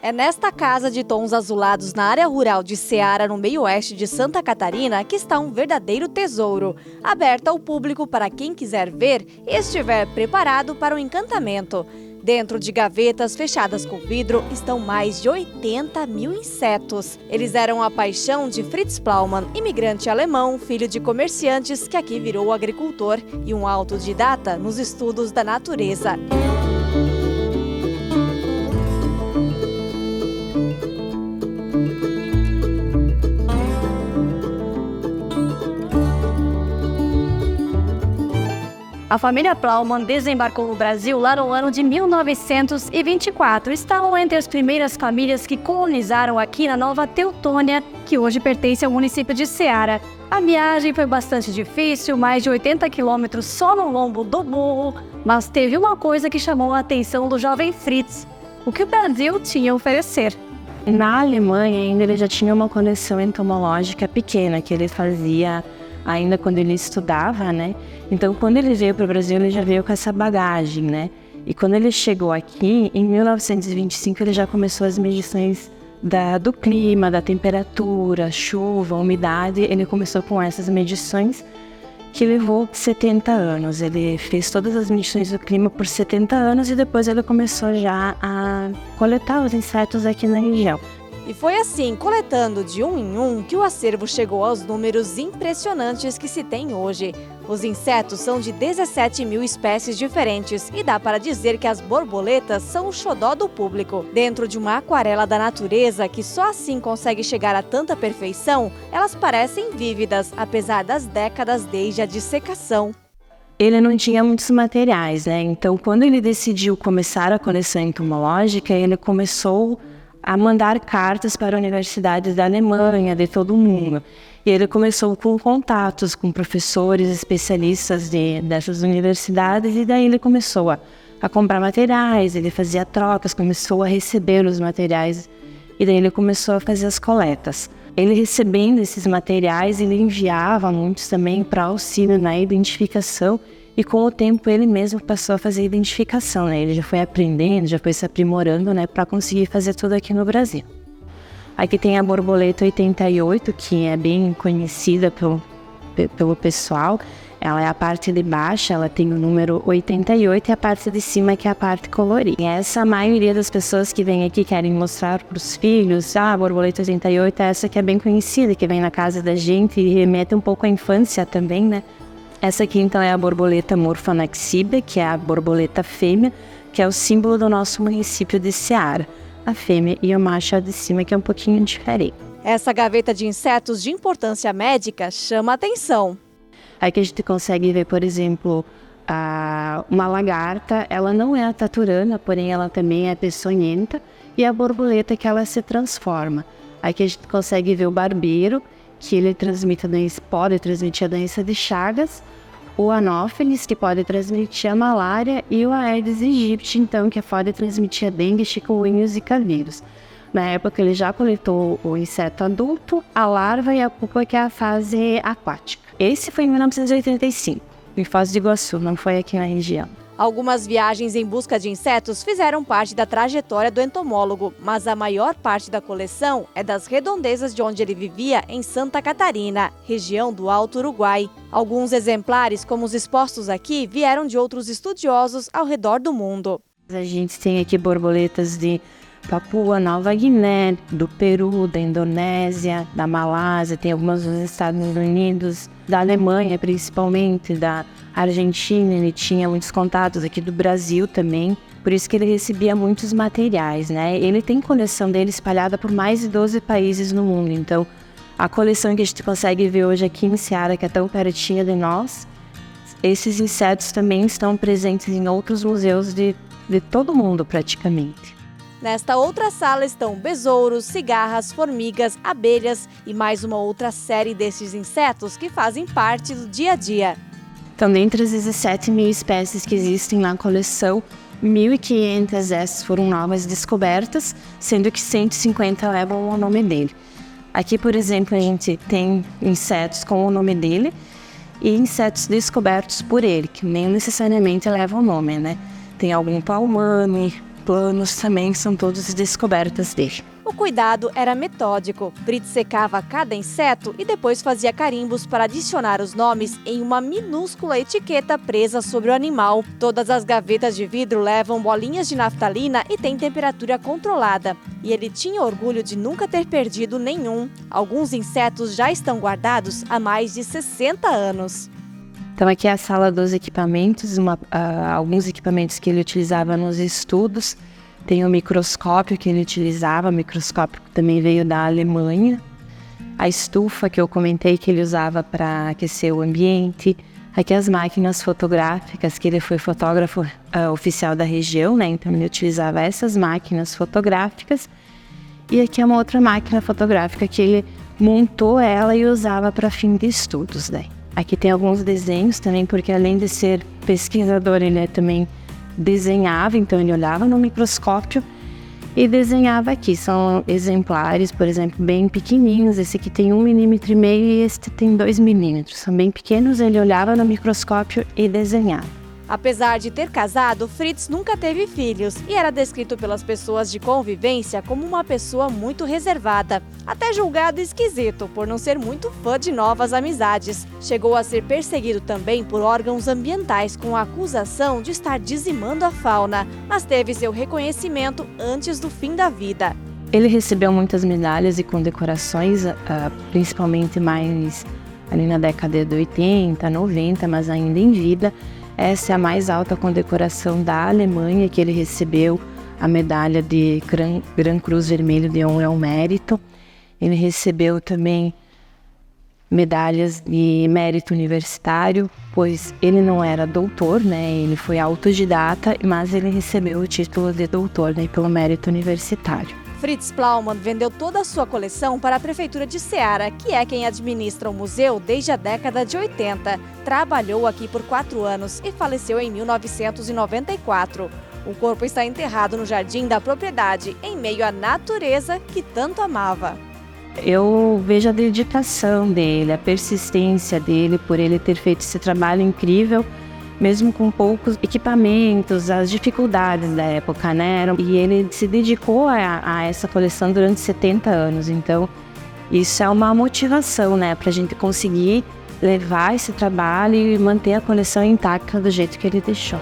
É nesta casa de tons azulados na área rural de Ceará, no meio-oeste de Santa Catarina, que está um verdadeiro tesouro, aberta ao público para quem quiser ver e estiver preparado para o encantamento. Dentro de gavetas fechadas com vidro estão mais de 80 mil insetos. Eles eram a paixão de Fritz Plaumann, imigrante alemão, filho de comerciantes que aqui virou agricultor e um autodidata nos estudos da natureza. A família Plaumann desembarcou no Brasil lá no ano de 1924. Estavam entre as primeiras famílias que colonizaram aqui na Nova Teutônia, que hoje pertence ao município de Ceará. A viagem foi bastante difícil, mais de 80 quilômetros só no lombo do burro, mas teve uma coisa que chamou a atenção do jovem Fritz: o que o Brasil tinha a oferecer. Na Alemanha ainda ele já tinha uma coleção entomológica pequena que ele fazia ainda quando ele estudava, né? Então, quando ele veio para o Brasil, ele já veio com essa bagagem, né? E quando ele chegou aqui, em 1925, ele já começou as medições do clima, da temperatura, chuva, umidade. Ele começou com essas medições que levou 70 anos. Ele fez todas as medições do clima por 70 anos e depois ele começou já a coletar os insetos aqui na região. E foi assim, coletando de um em um, que o acervo chegou aos números impressionantes que se tem hoje. Os insetos são de 17 mil espécies diferentes e dá para dizer que as borboletas são o xodó do público. Dentro de uma aquarela da natureza, que só assim consegue chegar a tanta perfeição, elas parecem vívidas, apesar das décadas desde a dissecação. Ele não tinha muitos materiais, né? Então, quando ele decidiu começar a coleção entomológica, ele começou a mandar cartas para universidades da Alemanha, de todo mundo. E ele começou com contatos com professores especialistas dessas universidades, e daí ele começou a comprar materiais, ele fazia trocas, começou a receber os materiais, e daí ele começou a fazer as coletas. Ele recebendo esses materiais, ele enviava muitos também para auxílio na identificação, e com o tempo ele mesmo passou a fazer identificação, né? Ele já foi aprendendo, já foi se aprimorando, né, para conseguir fazer tudo aqui no Brasil. Aqui tem a borboleta 88, que é bem conhecida pelo pessoal. Ela é a parte de baixo, ela tem o número 88, e a parte de cima que é a parte colorida. E essa, a maioria das pessoas que vêm aqui querem mostrar para os filhos, a borboleta 88 é essa que é bem conhecida, que vem na casa da gente e remete um pouco à infância também, né? Essa aqui, então, é a borboleta Morphanaxibia, que é a borboleta fêmea, que é o símbolo do nosso município de Ceará. A fêmea e o macho de cima, que é um pouquinho diferente. Essa gaveta de insetos de importância médica chama a atenção. Aqui a gente consegue ver, por exemplo, uma lagarta. Ela não é a taturana, porém ela também é peçonhenta. E a borboleta, que ela se transforma. Aqui a gente consegue ver o barbeiro, que ele pode transmitir a doença de Chagas, o Anófeles, que pode transmitir a malária, e o Aedes aegypti, então, que pode transmitir a dengue, chikungunya e zika vírus. Na época ele já coletou o inseto adulto, a larva e a pupa, que é a fase aquática. Esse foi em 1985, em Foz do Iguaçu, não foi aqui na região. Algumas viagens em busca de insetos fizeram parte da trajetória do entomólogo, mas a maior parte da coleção é das redondezas de onde ele vivia, em Santa Catarina, região do Alto Uruguai. Alguns exemplares, como os expostos aqui, vieram de outros estudiosos ao redor do mundo. A gente tem aqui borboletas de Papua Nova Guiné, do Peru, da Indonésia, da Malásia, tem algumas dos Estados Unidos, da Alemanha principalmente, da Argentina. Ele tinha muitos contatos aqui do Brasil também, por isso que ele recebia muitos materiais, né? Ele tem coleção dele espalhada por mais de 12 países no mundo, então a coleção que a gente consegue ver hoje aqui em Ceará, que é tão pertinho de nós, esses insetos também estão presentes em outros museus de todo mundo praticamente. Nesta outra sala estão besouros, cigarras, formigas, abelhas e mais uma outra série desses insetos que fazem parte do dia a dia. Então, dentre as 17 mil espécies que existem na coleção, 1.500 dessas foram novas descobertas, sendo que 150 levam o nome dele. Aqui, por exemplo, a gente tem insetos com o nome dele e insetos descobertos por ele, que nem necessariamente levam o nome, né? Tem algum palmame, planos também são todas descobertas dele. O cuidado era metódico. Fritz secava cada inseto e depois fazia carimbos para adicionar os nomes em uma minúscula etiqueta presa sobre o animal. Todas as gavetas de vidro levam bolinhas de naftalina e têm temperatura controlada. E ele tinha orgulho de nunca ter perdido nenhum. Alguns insetos já estão guardados há mais de 60 anos. Então aqui é a sala dos equipamentos, alguns equipamentos que ele utilizava nos estudos. Tem o microscópio que ele utilizava, o microscópio também veio da Alemanha. A estufa que eu comentei que ele usava para aquecer o ambiente. Aqui as máquinas fotográficas, que ele foi fotógrafo oficial da região, né? Então ele utilizava essas máquinas fotográficas. E aqui é uma outra máquina fotográfica que ele montou ela e usava para fim de estudos, né? Aqui tem alguns desenhos também, porque além de ser pesquisador, ele também desenhava, então ele olhava no microscópio e desenhava aqui. São exemplares, por exemplo, bem pequenininhos. Esse aqui tem 1,5 milímetro e este tem 2 milímetros. São bem pequenos, ele olhava no microscópio e desenhava. Apesar de ter casado, Fritz nunca teve filhos e era descrito pelas pessoas de convivência como uma pessoa muito reservada, até julgado esquisito por não ser muito fã de novas amizades. Chegou a ser perseguido também por órgãos ambientais com a acusação de estar dizimando a fauna, mas teve seu reconhecimento antes do fim da vida. Ele recebeu muitas medalhas e condecorações, principalmente mais ali na década de 80, 90, mas ainda em vida. Essa é a mais alta condecoração da Alemanha que ele recebeu, a medalha de Gran Cruz Vermelho de Honra ao Mérito. Ele recebeu também medalhas de mérito universitário, pois ele não era doutor, né? Ele foi autodidata, mas ele recebeu o título de doutor, né, pelo mérito universitário. Fritz Plaumann vendeu toda a sua coleção para a Prefeitura de Ceará, que é quem administra o museu desde a década de 80. Trabalhou aqui por 4 anos e faleceu em 1994. O corpo está enterrado no jardim da propriedade, em meio à natureza que tanto amava. Eu vejo a dedicação dele, a persistência dele por ele ter feito esse trabalho incrível, mesmo com poucos equipamentos, as dificuldades da época, né? E ele se dedicou a essa coleção durante 70 anos. Então, isso é uma motivação, né? Para a gente conseguir levar esse trabalho e manter a coleção intacta do jeito que ele deixou.